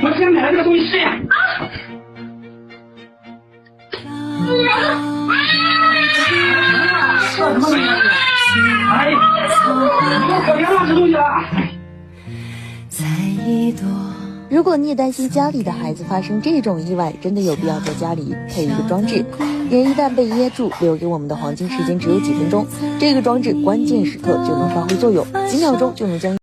我先买了这个东西试呀。什么东西？哎呀，你又可别乱吃东西了。如果你也担心家里的孩子发生这种意外，真的有必要在家里配一个装置。人一旦被噎住，留给我们的黄金时间只有几分钟，这个装置关键时刻就能发挥作用，几秒钟就能将